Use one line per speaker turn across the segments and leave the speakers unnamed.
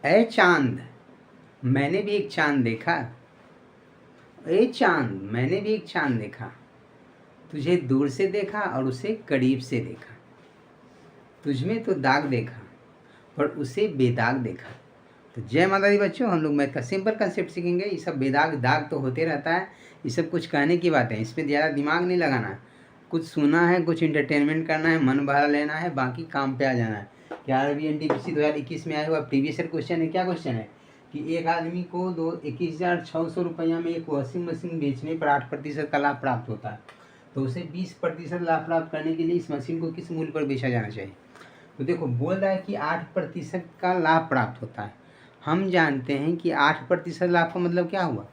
ऐ चांद मैंने भी एक चांद देखा, ए चांद मैंने भी एक चांद देखा, तुझे दूर से देखा और उसे करीब से देखा, तुझमें तो दाग देखा पर उसे बेदाग देखा। तो जय माता दी बच्चों, हम लोग मैथ का सिंपल कंसेप्ट सीखेंगे। ये सब बेदाग दाग तो होते रहता है, ये सब कुछ कहने की बात है, इस पर ज़्यादा दिमाग नहीं लगाना है। कुछ सुना है, कुछ इंटरटेनमेंट करना है, मन बहला लेना है, बाकी काम पे आ जाना है। 11वीं NTPC 2021 में आया हुआ प्रीवियस ईयर क्वेश्चन है। क्या क्वेश्चन है कि एक आदमी को 21,600 रुपया में एक वॉशिंग मशीन बेचने पर 8% का लाभ प्राप्त होता है, तो उसे 20% लाभ प्राप्त करने के लिए इस मशीन को किस मूल्य पर बेचा जाना चाहिए। तो देखो बोल रहा है कि 8% का लाभ प्राप्त होता है। हम जानते हैं कि 8% लाभ का मतलब क्या हुआ,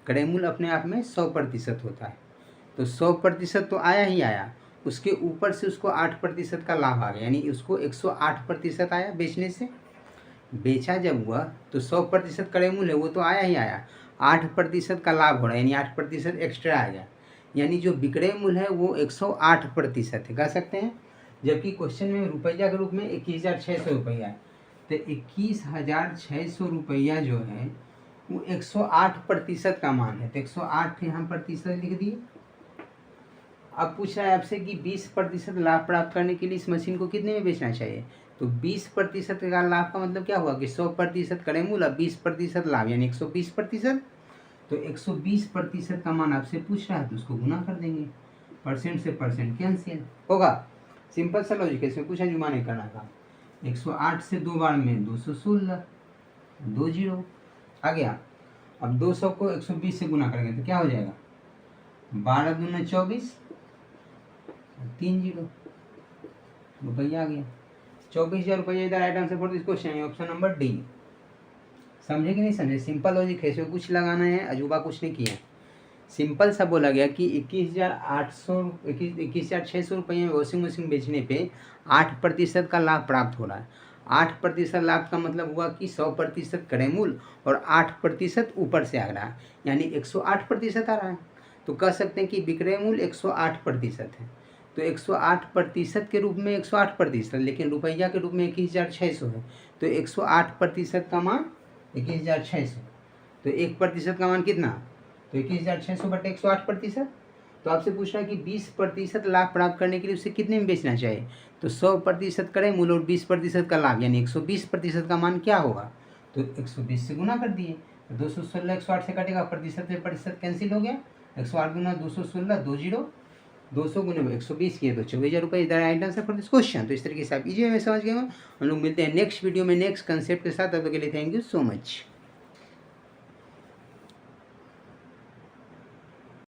क्रय मूल्य अपने आप में 100% होता है, तो 100% तो आया ही आया, उसके ऊपर से उसको 8% का लाभ आ गया, यानी उसको 108% आया बेचने से। बेचा जब हुआ तो 100% क्रय मूल्य है वो तो आया ही आया, 8% का लाभ हो रहा है, यानी 8% एक्स्ट्रा आ गया, यानी जो विक्रय मूल्य है वो 108% है, कह सकते हैं। जबकि क्वेश्चन में रुपया के रूप में 21,600 रुपया है, तो 21,600 रुपया जो है वो 108% का मान है, तो 108 यहाँ प्रतिशत लिख दिए। अब पूछ रहा है आपसे कि 20% लाभ प्राप्त करने के लिए इस मशीन को कितने में बेचना चाहिए। तो 20% का लाभ का मतलब क्या हुआ कि 100% क्रय मूल्य, 20% लाभ, यानी 120%। तो 120% का मान आपसे पूछ रहा है, तो उसको गुना कर देंगे, परसेंट से परसेंट कैंसिल होगा। सिंपल सा लॉजिक है, इसमें कुछ जुमा नहीं करना था। 108 से 2 बार में 216, 2 जीरो आ गया। अब 200 को 120 से गुना करेंगे तो क्या हो जाएगा, 12 दूना 24, 3 जीरो, रुपया आ गया। 24,000 रुपया इधर right answer for this question है ऑप्शन नंबर डी। समझे कि नहीं समझे, सिंपल लॉजिक है, इसमें कुछ लगाना है, अजूबा कुछ नहीं किया। सिंपल सा बोला गया कि 21,600 रुपये में वॉशिंग मशीन बेचने पे 8% का लाभ प्राप्त हो रहा है। 8% लाभ का मतलब हुआ कि 100% क्रय मूल्य और 8% ऊपर से आ रहा है, यानी 108% आ रहा है। तो कह सकते हैं कि विक्रय मूल्य 108% है, तो 108% के रूप में 108%, लेकिन रुपया के रूप में 21,600 है, तो 108% का मान 21,600, तो 1% का मान कितना, तो 21,600 बटे 108%। तो आपसे पूछ रहा है कि 20% लाभ प्राप्त करने के लिए उसे कितने में बेचना चाहिए। तो 100% क्रय मूल्य और 20% का लाभ, यानी 120% का मान क्या होगा, तो 120 से गुना कर दिए, 216 108 से कटेगा, प्रतिशत से प्रतिशत कैंसिल हो गया, 108 गुना 216, 2 जीरो, 200 गुने 120 किए तो 24,000 रुपये इधर right answer for this question. तो इस तरीके से आप इजी में समझ गए हो। हम लोग मिलते हैं नेक्स्ट वीडियो में नेक्स्ट कंसेप्ट के साथ, तब तक के लिए थैंक यू सो मच।